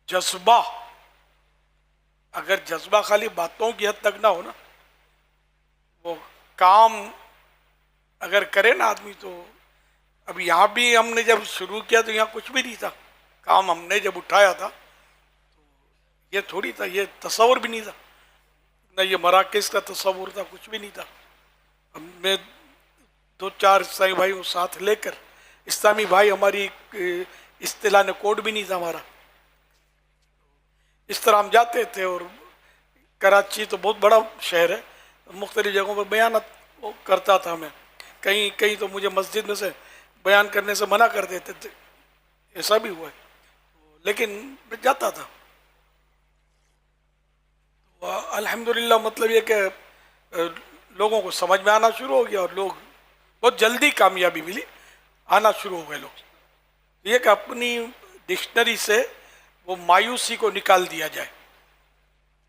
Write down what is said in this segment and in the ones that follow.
جذبہ، اگر جذبہ خالی باتوں کی حد تک نہ ہو نا، وہ کام اگر کرے نا آدمی تو، اب یہاں بھی ہم نے جب شروع کیا تو یہاں کچھ بھی نہیں تھا، کام ہم نے جب اٹھایا تھا یہ تھوڑی تھا، یہ تصور بھی نہیں تھا، نہ یہ مراکز کا تصور تھا، کچھ بھی نہیں تھا. ہم نے دو چار عیسائی بھائی ساتھ لے کر، اسلامی بھائی ہماری اصطلاح نے کوڈ بھی نہیں تھا ہمارا، اس طرح ہم جاتے تھے. اور کراچی تو بہت بڑا شہر ہے، مختلف جگہوں پر بیانات کرتا تھا میں، کہیں کہیں تو مجھے مسجد میں سے بیان کرنے سے منع کر دیتے تھے، ایسا بھی ہوا ہے، لیکن میں جاتا تھا. الحمدللہ مطلب یہ کہ لوگوں کو سمجھ میں آنا شروع ہو گیا، اور لوگ بہت جلدی کامیابی ملی، آنا شروع ہو گئے لوگ. یہ کہ اپنی ڈکشنری سے وہ مایوسی کو نکال دیا جائے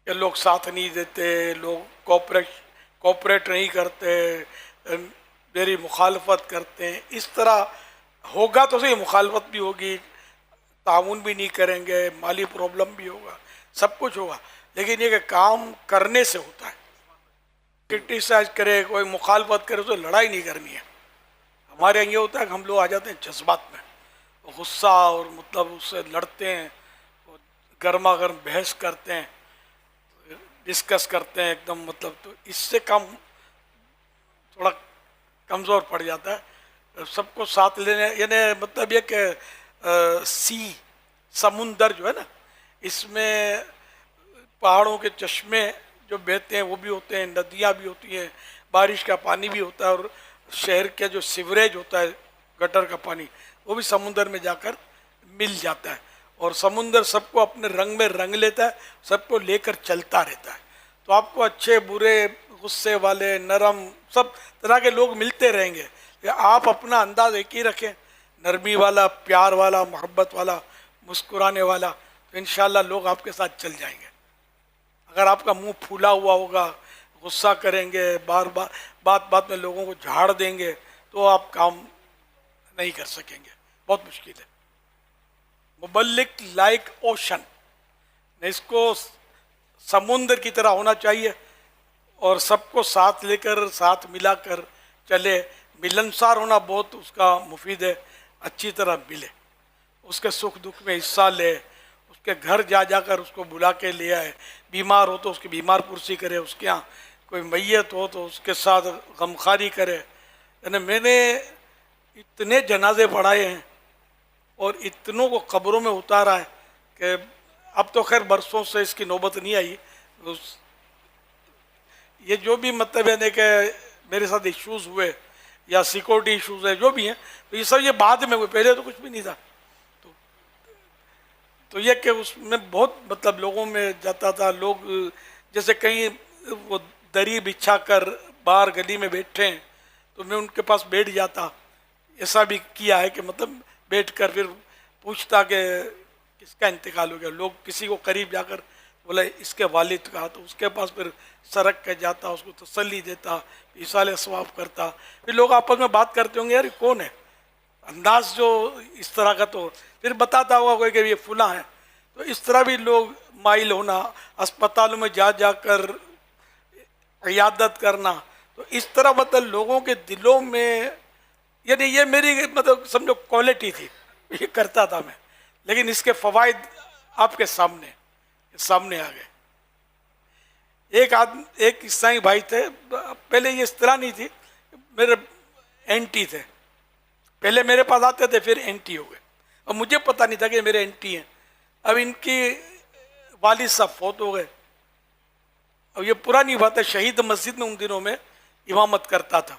کہ لوگ ساتھ نہیں دیتے، لوگ کوپریٹ نہیں کرتے، میری مخالفت کرتے ہیں. اس طرح ہوگا تو صحیح، مخالفت بھی ہوگی، تعاون بھی نہیں کریں گے، مالی پرابلم بھی ہوگا، سب کچھ ہوگا، لیکن یہ کہ کام کرنے سے ہوتا ہے. کرٹیسائز کرے کوئی، مخالفت کرے تو لڑائی نہیں کرنی ہے. ہمارے یہاں یہ ہوتا ہے کہ ہم لوگ آ جاتے ہیں جذبات میں، غصہ، اور مطلب اس سے لڑتے ہیں، گرما گرم بحث کرتے ہیں، ڈسکس کرتے ہیں ایک دم، مطلب تو اس سے کم تھوڑا کمزور پڑ جاتا ہے. سب کو ساتھ لینے، یعنی مطلب یہ کہ سمندر جو ہے نا، اس میں پہاڑوں کے چشمے جو بہتے ہیں وہ بھی ہوتے ہیں، ندیاں بھی ہوتی ہیں، بارش کا پانی بھی ہوتا ہے، اور شہر کے جو سیوریج ہوتا ہے، گٹر کا پانی، وہ بھی سمندر میں جا کر مل جاتا ہے. اور سمندر سب کو اپنے رنگ میں رنگ لیتا ہے، سب کو لے کر چلتا رہتا ہے. تو آپ کو اچھے برے، غصے والے، نرم، سب طرح کے لوگ ملتے رہیں گے، کہ آپ اپنا انداز ایک ہی رکھیں، نرمی والا، پیار والا، محبت والا، مسکرانے والا، تو انشاءاللہ لوگ آپ کے ساتھ چل جائیں گے. اگر آپ کا منہ پھولا ہوا ہوگا، غصہ کریں گے، بار بار بات بات میں لوگوں کو جھاڑ دیں گے، تو آپ کام نہیں کر سکیں گے، بہت مشکل ہے. مبلک لائک اوشن، اس کو سمندر کی طرح ہونا چاہیے، اور سب کو ساتھ لے کر، ساتھ ملا کر چلے. ملنسار ہونا بہت اس کا مفید ہے، اچھی طرح ملے، اس کے سکھ دکھ میں حصہ لے، اس کے گھر جا جا کر اس کو بلا کے لے آئے، بیمار ہو تو اس کی بیمار پرسی کرے، اس کے ہاں کوئی میت ہو تو اس کے ساتھ غمخواری کرے. یعنی میں نے اتنے جنازے پڑھائے ہیں اور اتنوں کو قبروں میں اتارا ہے کہ اب تو خیر برسوں سے اس کی نوبت نہیں آئی. یہ جو بھی مطلب ہے کہ میرے ساتھ ایشوز ہوئے یا سیکورٹی ایشوز ہے جو بھی ہیں، تو یہ سب یہ بعد میں ہوئے، پہلے تو کچھ بھی نہیں تھا. تو یہ کہ اس میں بہت مطلب لوگوں میں جاتا تھا، لوگ جیسے کہیں وہ دری بچھا کر باہر گلی میں بیٹھے ہیں تو میں ان کے پاس بیٹھ جاتا. ایسا بھی کیا ہے کہ مطلب بیٹھ کر پھر پوچھتا کہ کس کا انتقال ہو گیا. لوگ کسی کو قریب جا کر بولا اس کے والد کا، تو اس کے پاس پھر سرک کے جاتا، اس کو تسلی دیتا، ایصال ثواب کرتا. پھر لوگ آپس میں بات کرتے ہوں گے، یار یہ کون ہے، انداز جو اس طرح کا، تو پھر بتاتا ہوگا کوئی کہ یہ فلاں ہے. تو اس طرح بھی لوگ مائل ہونا، اسپتالوں میں جا جا کر عیادت کرنا. تو اس طرح مطلب لوگوں کے دلوں میں، یعنی یہ میری مطلب سمجھو کوالٹی تھی، یہ کرتا تھا میں. لیکن اس کے فوائد آپ کے سامنے آ گئے. ایک عیسائی بھائی تھے، پہلے یہ اس طرح نہیں تھی، میرے اینٹی تھے، پہلے میرے پاس آتے تھے، پھر اینٹی ہو گئے، اور مجھے پتہ نہیں تھا کہ میرے اینٹی ہیں. اب ان کی والد صاحب فوت ہو گئے، اور یہ پرانی بات ہے، شہید مسجد میں ان دنوں میں امامت کرتا تھا.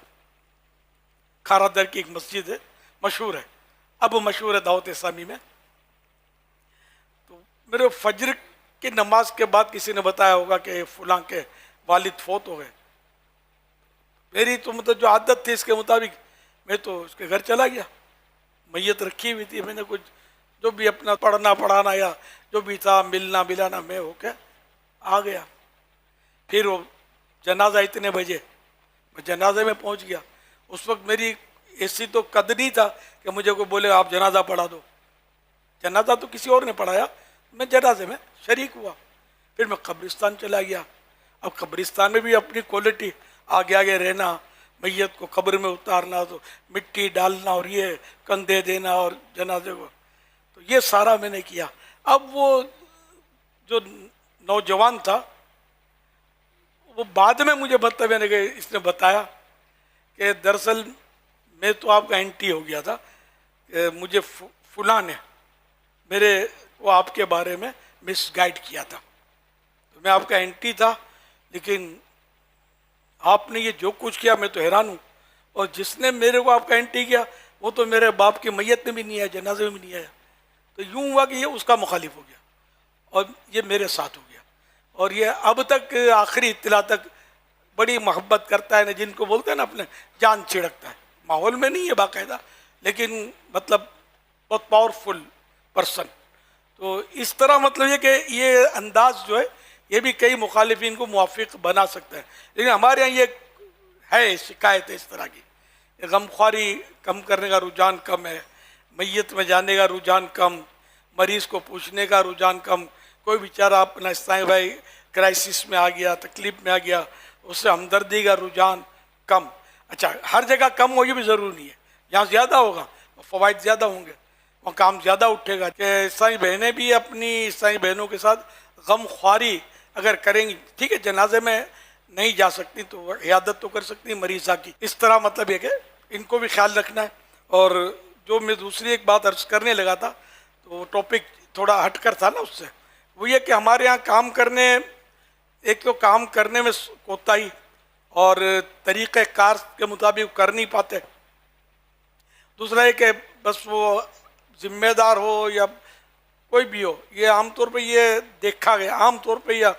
کھارا در کی ایک مسجد ہے، مشہور ہے، اب مشہور ہے دعوت اسلامی میں. تو میرے فجر کی نماز کے بعد کسی نے بتایا ہوگا کہ فلاں کے والد فوت ہو گئے. میری تو مطلب جو عادت تھی اس کے مطابق میں تو اس کے گھر چلا گیا. میت رکھی ہوئی تھی، میں نے کچھ جو بھی اپنا پڑھنا پڑھانا یا جو بھی تھا ملنا ملانا میں ہو کے آ گیا. پھر وہ جنازہ اتنے بجے، میں جنازے میں پہنچ گیا. اس وقت میری ایسی تو قد نہیں تھا کہ مجھے کوئی بولے آپ جنازہ پڑھا دو. جنازہ تو کسی اور نے پڑھایا، میں جنازے میں شریک ہوا. پھر میں قبرستان چلا گیا. اب قبرستان میں بھی اپنی کوالٹی، آگے آگے رہنا، میت کو قبر میں اتارنا، تو مٹی ڈالنا اور یہ کندھے دینا اور جنازے کو، تو یہ سارا میں نے کیا. اب وہ جو نوجوان تھا وہ بعد میں مجھے یعنی کہ اس نے بتایا کہ دراصل میں تو آپ کا اینٹی ہو گیا تھا، کہ مجھے فلاں نے میرے کو آپ کے بارے میں مس گائیڈ کیا تھا، تو میں آپ کا اینٹی تھا، لیکن آپ نے یہ جو کچھ کیا میں تو حیران ہوں. اور جس نے میرے کو آپ کا اینٹی کیا وہ تو میرے باپ کی میت میں بھی نہیں آیا، جنازے میں بھی نہیں آیا. تو یوں ہوا کہ یہ اس کا مخالف ہو گیا اور یہ میرے ساتھ ہو گیا. اور یہ اب تک آخری اطلاع تک بڑی محبت کرتا ہے، جن کو بولتے ہیں نا اپنے جان چھڑکتا ہے. ماحول میں نہیں ہے باقاعدہ، لیکن مطلب بہت پاورفل پرسن. تو اس طرح مطلب یہ کہ یہ انداز جو ہے یہ بھی کئی مخالفین کو موافق بنا سکتا ہے. لیکن ہمارے یہاں یہ ہے شکایت ہے اس طرح کی، غمخواری کم کرنے کا رجحان کم ہے، میت میں جانے کا رجحان کم، مریض کو پوچھنے کا رجحان کم. کوئی بیچارہ اپنا اسلائی بھائی کرائسس میں آ گیا، تکلیف میں آ گیا، اس سے ہمدردی کا رجحان کم. اچھا ہر جگہ کم ہو یہ بھی ضروری نہیں ہے، جہاں زیادہ ہوگا فوائد زیادہ ہوں گے، وہاں کام زیادہ اٹھے گا. کہ عیسائی بہنیں بھی اپنی عیسائی بہنوں کے ساتھ غم خواری اگر کریں گی، ٹھیک ہے جنازے میں نہیں جا سکتی تو عیادت تو کر سکتی مریضہ کی. اس طرح مطلب یہ کہ ان کو بھی خیال رکھنا ہے. اور جو میں دوسری ایک بات عرض کرنے لگا تھا، تو ٹاپک تھوڑا ہٹ کر تھا نا اس سے، وہ یہ کہ ہمارے یہاں کام کرنے، ایک تو کام کرنے میں کوتاہی اور طریقہ کار کے مطابق کر نہیں پاتے. دوسرا ہے کہ بس وہ ذمہ دار ہو یا کوئی بھی ہو، یہ عام طور پہ یہ دیکھا گیا، عام طور پہ یا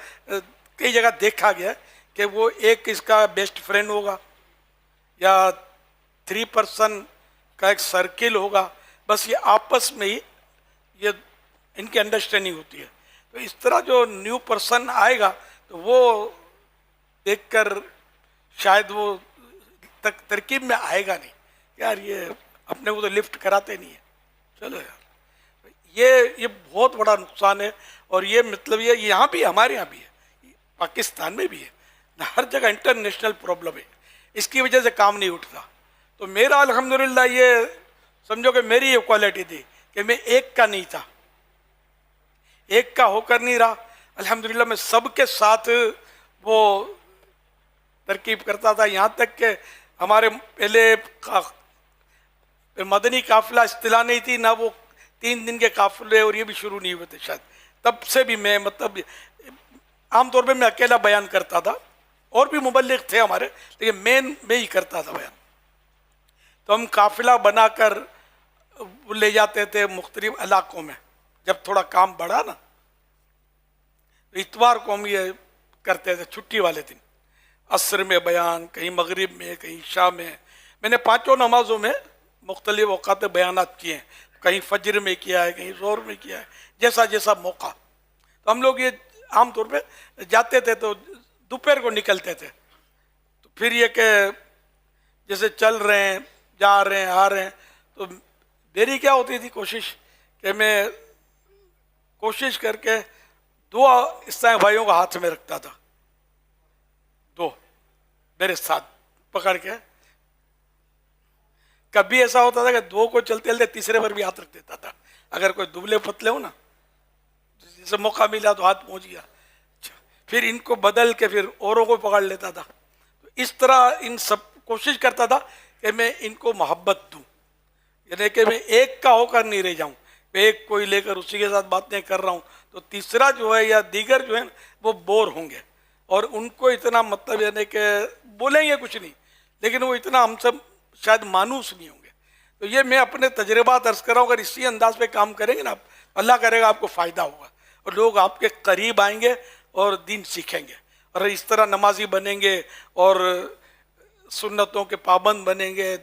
کئی جگہ دیکھا گیا کہ وہ ایک اس کا بیسٹ فرینڈ ہوگا یا 3 پرسن کا ایک سرکل ہوگا، بس یہ آپس میں ہی یہ ان کی انڈرسٹینڈنگ ہوتی ہے. تو اس طرح جو نیو پرسن آئے گا تو وہ دیکھ کر شاید وہ ترکیب میں آئے گا نہیں، یار یہ اپنے کو تو لفٹ کراتے نہیں ہیں، چلو یار. یہ بہت بڑا نقصان ہے. اور یہ مطلب یہ یہاں بھی، ہمارے یہاں بھی ہے، پاکستان میں بھی ہے، ہر جگہ انٹرنیشنل پرابلم ہے. اس کی وجہ سے کام نہیں اٹھتا. تو میرا الحمدللہ یہ سمجھو کہ میری یہ کوالٹی تھی کہ میں ایک کا نہیں تھا، ایک کا ہو کر نہیں رہا. الحمدللہ میں سب کے ساتھ وہ ترکیب کرتا تھا. یہاں تک کہ ہمارے پہلے مدنی قافلہ اصطلاح نہیں تھی، نہ وہ 3 دن کے قافلے اور یہ بھی شروع نہیں ہوئے تھے شاید. تب سے بھی میں مطلب عام طور پہ میں اکیلا بیان کرتا تھا، اور بھی مبلغ تھے ہمارے، لیکن میں ہی کرتا تھا بیان. تو ہم قافلہ بنا کر لے جاتے تھے مختلف علاقوں میں. جب تھوڑا کام بڑھا نا، اتوار کو ہم یہ کرتے تھے، چھٹی والے دن عصر میں بیان، کہیں مغرب میں، کہیں عشاء میں. میں نے 5 نمازوں میں مختلف اوقات بیانات کیے ہیں، کہیں فجر میں کیا ہے، کہیں ظہر میں کیا ہے، جیسا جیسا موقع. تو ہم لوگ یہ عام طور پہ جاتے تھے تو دوپہر کو نکلتے تھے. تو پھر یہ کہ جیسے چل رہے ہیں، جا رہے ہیں، آ رہے ہیں، تو میری کیا ہوتی تھی کوشش کہ میں کوشش کر کے 2 عیسائی بھائیوں کا ہاتھ میں رکھتا تھا، 2 میرے ساتھ پکڑ کے. کبھی ایسا ہوتا تھا کہ 2 کو چلتے چلتے تیسرے پر بھی ہاتھ رکھ دیتا تھا، اگر کوئی دبلے پتلے ہو نا، جسے موقع ملا تو ہاتھ پہنچ گیا. پھر ان کو بدل کے پھر اوروں کو پکڑ لیتا تھا. تو اس طرح ان سب کوشش کرتا تھا کہ میں ان کو محبت دوں، یعنی کہ میں ایک کا ہو کر نہیں رہ جاؤں. ایک کوئی لے کر اسی کے ساتھ باتیں کر رہا ہوں تو تیسرا جو ہے یا دیگر جو ہے وہ بور ہوں گے، اور ان کو اتنا مطلب یعنی کہ بولیں گے کچھ نہیں، لیکن وہ اتنا ہم سب شاید مانوس نہیں ہوں گے. تو یہ میں اپنے تجربات عرض کر رہا ہوں. اگر اسی انداز پہ کام کریں گے نا آپ، اللہ کرے گا آپ کو فائدہ ہوگا، اور لوگ آپ کے قریب آئیں گے اور دین سیکھیں گے، اور اس طرح نمازی بنیں گے اور سنتوں کے پابند بنیں گے،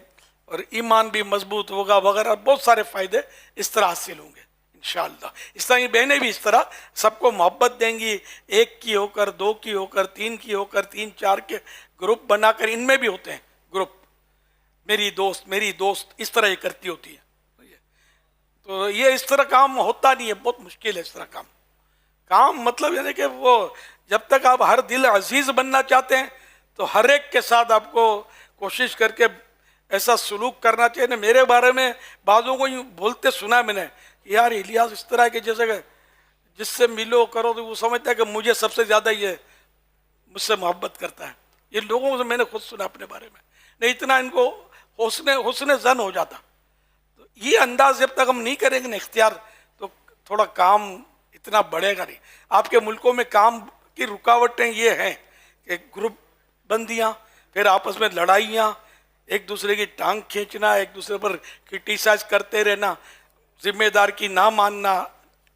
اور ایمان بھی مضبوط ہوگا وغیرہ. بہت سارے فائدے اس طرح حاصل ہوں گے انشاءاللہ. اس طرح یہ بہنیں بھی اس طرح سب کو محبت دیں گی، 1 کی ہو کر، 2 کی ہو کر، 3 کی ہو کر، 3-4 کے گروپ بنا کر. ان میں بھی ہوتے ہیں گروپ، میری دوست اس طرح یہ کرتی ہوتی ہے. تو یہ اس طرح کام ہوتا نہیں ہے، بہت مشکل ہے اس طرح کام. کام مطلب یعنی کہ وہ جب تک آپ ہر دل عزیز بننا چاہتے ہیں تو ہر ایک کے ساتھ آپ کو کوشش کر کے ایسا سلوک کرنا چاہیے نا. میرے بارے میں بعضوں کو یوں بولتے سنا میں نے کہ یار الیاس اس طرح کے جیسے کہ جس سے ملو کرو تو وہ سمجھتا ہے کہ مجھے سب سے زیادہ یہ مجھ سے محبت کرتا ہے. یہ لوگوں سے میں نے خود سنا اپنے بارے میں, نہیں اتنا ان کو حسن زن ہو جاتا. تو یہ انداز جب تک ہم نہیں کریں گے نا اختیار, تو تھوڑا کام اتنا بڑھے گا نہیں. آپ کے ملکوں میں کام کی رکاوٹیں یہ ہیں کہ گروپ بندیاں, پھر آپس میں لڑائیاں, ایک دوسرے کی ٹانگ کھینچنا, ایک دوسرے پر کرٹیسائز کرتے رہنا, ذمہ دار کی نہ ماننا,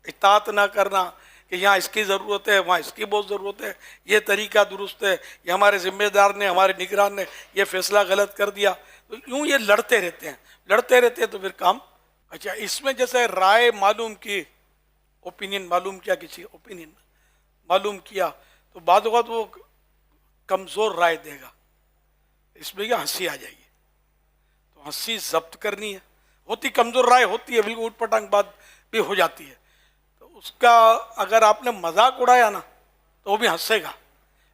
اطاعت نہ کرنا کہ یہاں اس کی ضرورت ہے وہاں اس کی بہت ضرورت ہے, یہ طریقہ درست ہے, یہ ہمارے ذمہ دار نے ہمارے نگران نے یہ فیصلہ غلط کر دیا. تو یوں یہ لڑتے رہتے ہیں تو پھر کام. اچھا, اس میں جیسے رائے معلوم کی, اوپینین معلوم کیا, کسی اوپینین معلوم کیا, تو بعض اوقات وہ کمزور رائے دے گا, اس میں کیا ہنسی آ جائے گی, تو ہنسی ضبط کرنی ہے. ہوتی کمزور رائے ہوتی ہے, بالکل اٹھ پٹانگ بات بھی ہو جاتی ہے, تو اس کا اگر آپ نے مذاق اڑایا نا تو وہ بھی ہنسے گا,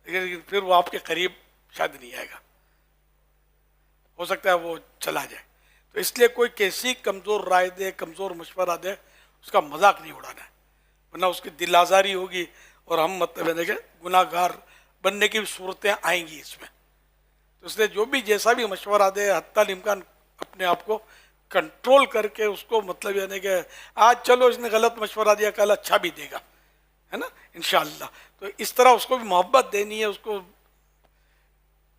لیکن پھر وہ آپ کے قریب شاید نہیں آئے گا, ہو سکتا ہے وہ چلا جائے. تو اس لیے کوئی کیسی کمزور رائے دے, کمزور مشورہ دے, اس کا مذاق نہیں اڑانا ہے, ورنہ اس کی دل آزاری ہوگی اور ہم مطلب ہے کہ گناہ گار بننے کی صورتیں آئیں گی اس میں. تو اس لیے جو بھی جیسا بھی مشورہ دے حتی الامکان اپنے آپ کو کنٹرول کر کے اس کو مطلب یعنی کہ آج چلو اس نے غلط مشورہ دیا, کل اچھا بھی دے گا, ہے نا, انشاءاللہ. تو اس طرح اس کو بھی محبت دینی ہے, اس کو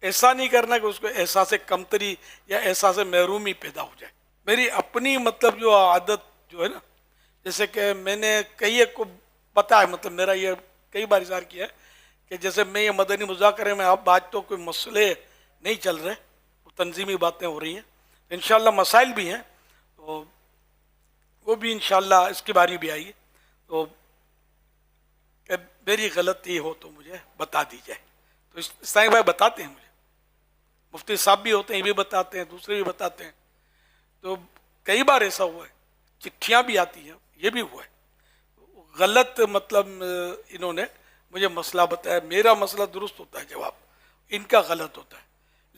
ایسا نہیں کرنا کہ اس کو احساس کمتری یا احساس محرومی پیدا ہو جائے. میری اپنی مطلب جو عادت جو ہے نا, جیسے کہ میں نے کئی ایک کو پتا ہے, مطلب میرا یہ کئی بار اظہار کیا ہے کہ جیسے میں یہ مدنی مذاکرے میں اب آج تو کوئی مسئلے نہیں چل رہے, تنظیمی باتیں ہو رہی ہیں, انشاءاللہ مسائل بھی ہیں, تو وہ بھی انشاءاللہ اس کی باری بھی آئی گی. تو کہ میری غلطی ہو تو مجھے بتا دی جائے. تو اس طرح بھائی بتاتے ہیں مجھے, مفتی صاحب بھی ہوتے ہیں, یہ بھی بتاتے ہیں, دوسرے بھی بتاتے ہیں. تو کئی بار ایسا ہوا ہے, چٹھیاں بھی آتی ہیں, یہ بھی ہوا ہے غلط, مطلب انہوں نے مجھے مسئلہ بتایا, میرا مسئلہ درست ہوتا ہے, جواب ان کا غلط ہوتا ہے,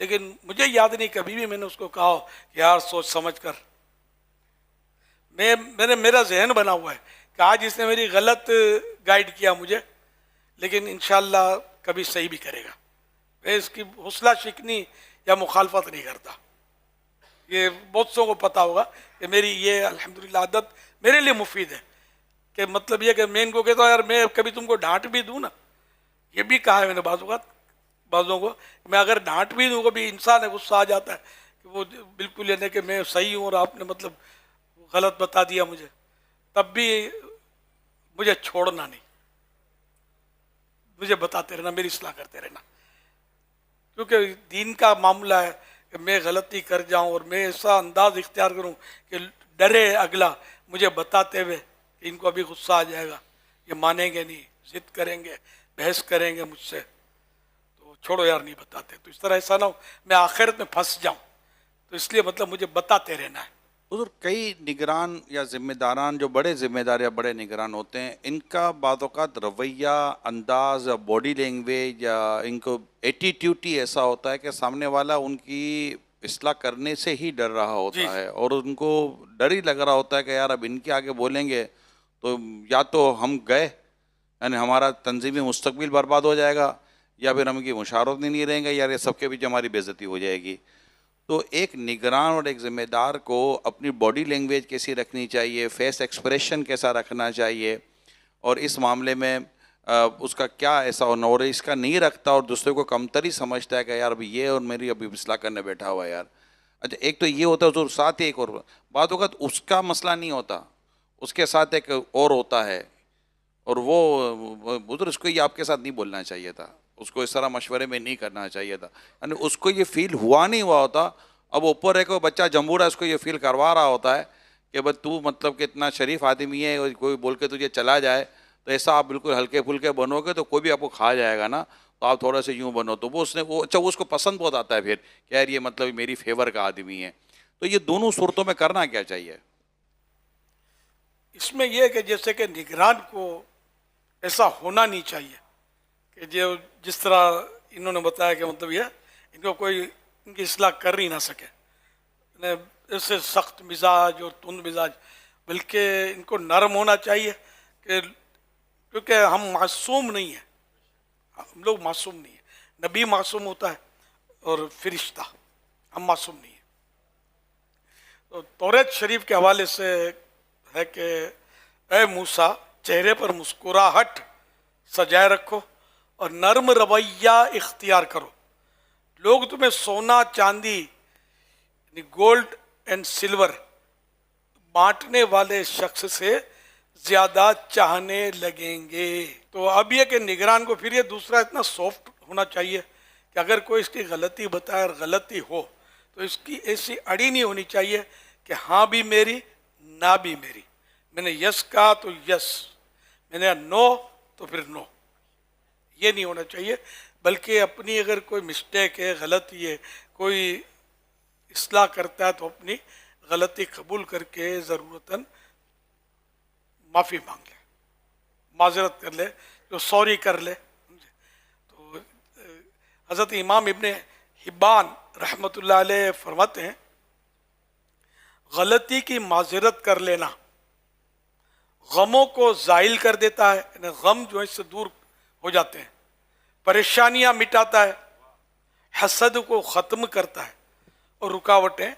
لیکن مجھے یاد نہیں کبھی بھی میں نے اس کو کہا کہ یار سوچ سمجھ کر. میرا ذہن بنا ہوا ہے کہ آج اس نے میری غلط گائیڈ کیا مجھے, لیکن انشاءاللہ کبھی صحیح بھی کرے گا. میں اس کی حوصلہ شکنی یا مخالفت نہیں کرتا. یہ بہت سو کو پتہ ہوگا کہ میری یہ الحمدللہ عادت میرے لیے مفید ہے, کہ مطلب یہ کہ میں ان کو کہتا ہوں یار میں کبھی تم کو ڈانٹ بھی دوں نا, یہ بھی کہا ہے میں نے بعضوں کو, میں اگر ڈانٹ بھی دوں, کبھی انسان ہے غصہ آ جاتا ہے کہ وہ بالکل یہ کہ میں صحیح ہوں اور آپ نے مطلب غلط بتا دیا مجھے, تب بھی مجھے چھوڑنا نہیں, مجھے بتاتے رہنا, میری اصلاح کرتے رہنا, کیونکہ دین کا معاملہ ہے کہ میں غلطی کر جاؤں اور میں ایسا انداز اختیار کروں کہ ڈرے اگلا مجھے بتاتے ہوئے کہ ان کو ابھی غصہ آ جائے گا, یہ مانیں گے نہیں, ضد کریں گے, بحث کریں گے مجھ سے, تو چھوڑو یار نہیں بتاتے. تو اس طرح ایسا نہ ہو میں آخرت میں پھنس جاؤں, تو اس لیے مطلب مجھے بتاتے رہنا ہے. حضور کئی نگران یا ذمہ داران جو بڑے ذمہ دار یا بڑے نگران ہوتے ہیں, ان کا بعض اوقات رویہ, انداز, باڈی لینگویج یا ان کو ایٹیٹیوڈ ہی ایسا ہوتا ہے کہ سامنے والا ان کی اصلاح کرنے سے ہی ڈر رہا ہوتا ہے, اور ان کو ڈر ہی لگ رہا ہوتا ہے کہ یار اب ان کے آگے بولیں گے تو یا تو ہم گئے, یعنی ہمارا تنظیمی مستقبل برباد ہو جائے گا, یا پھر ہم کی مشاورت نہیں رہیں گے, یار یہ سب کے بیچ ہماری بے عزتی ہو جائے گی. تو ایک نگران اور ایک ذمہ دار کو اپنی باڈی لینگویج کیسی رکھنی چاہیے, فیس ایکسپریشن کیسا رکھنا چاہیے, اور اس معاملے میں اس کا کیا ایسا ہونا, اور اس کا نہیں رکھتا اور دوسرے کو کمتری سمجھتا ہے کہ یار ابھی یہ اور میری ابھی اصلاح کرنے بیٹھا ہوا ہے یار. اچھا, ایک تو یہ ہوتا ہے حضور, ساتھ ہی ایک اور بات اوقات اس کا مسئلہ نہیں ہوتا, اس کے ساتھ ایک اور ہوتا ہے, اور وہ حضور اس کو یہ آپ کے ساتھ نہیں بولنا چاہیے تھا, اس کو اس طرح مشورے میں نہیں کرنا چاہیے تھا, یعنی اس کو یہ فیل ہوا نہیں ہوا ہوتا. اب اوپر ہے کہ بچہ جمبورا اس کو یہ فیل کروا رہا ہوتا ہے کہ بس تو مطلب کہ اتنا شریف آدمی ہے, اور کوئی بول کے تجھے چلا جائے تو ایسا آپ بالکل ہلکے پھلکے بنو گے تو کوئی بھی آپ کو کھا جائے گا نا, تو آپ تھوڑا سے یوں بنو. تو وہ اس نے وہ اچھا وہ اس کو پسند بہت آتا ہے پھر کہ یار یہ مطلب میری فیور کا آدمی ہے. تو یہ دونوں صورتوں میں کرنا کیا چاہیے؟ اس میں یہ کہ جیسے کہ نگران کو ایسا ہونا نہیں چاہیے کہ جو جس طرح انہوں نے بتایا کہ مطلب یہ ان کو کوئی ان کی اصلاح کر ہی نہ سکے، ایسے سخت مزاج اور تند مزاج، بلکہ ان کو نرم ہونا چاہیے کہ کیونکہ ہم معصوم نہیں ہیں، ہم لوگ معصوم نہیں ہیں، نبی معصوم ہوتا ہے اور فرشتہ، ہم معصوم نہیں ہیں۔ تو توریت شریف کے حوالے سے ہے کہ اے موسیٰ چہرے پر مسکراہٹ سجائے رکھو اور نرم رویہ اختیار کرو، لوگ تمہیں سونا چاندی یعنی گولڈ اینڈ سلور بانٹنے والے شخص سے زیادہ چاہنے لگیں گے۔ تو اب یہ کہ نگران کو پھر یہ دوسرا اتنا سافٹ ہونا چاہیے کہ اگر کوئی اس کی غلطی بتائے اور غلطی ہو تو اس کی ایسی اڑی نہیں ہونی چاہیے کہ ہاں بھی میری نہ بھی میری، میں نے یس کہا تو یس، میں نے نو تو پھر نو، یہ نہیں ہونا چاہیے، بلکہ اپنی اگر کوئی مسٹیک ہے، غلطی ہے، کوئی اصلاح کرتا ہے تو اپنی غلطی قبول کر کے ضرورتاً معافی مانگ لے، معذرت کر لے، جو سوری کر لے۔ تو حضرت امام ابن حبان رحمۃ اللہ علیہ فرماتے ہیں غلطی کی معذرت کر لینا غموں کو زائل کر دیتا ہے، یعنی غم جو ہے اس سے دور ہو جاتے ہیں، پریشانیاں مٹاتا ہے، حسد کو ختم کرتا ہے اور رکاوٹیں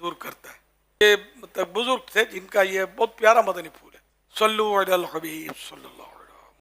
دور کرتا ہے۔ یہ مطلب بزرگ تھے جن کا یہ بہت پیارا مدنی پھول ہے۔ صلو علی الحبیب صلی اللہ علیہ وسلم۔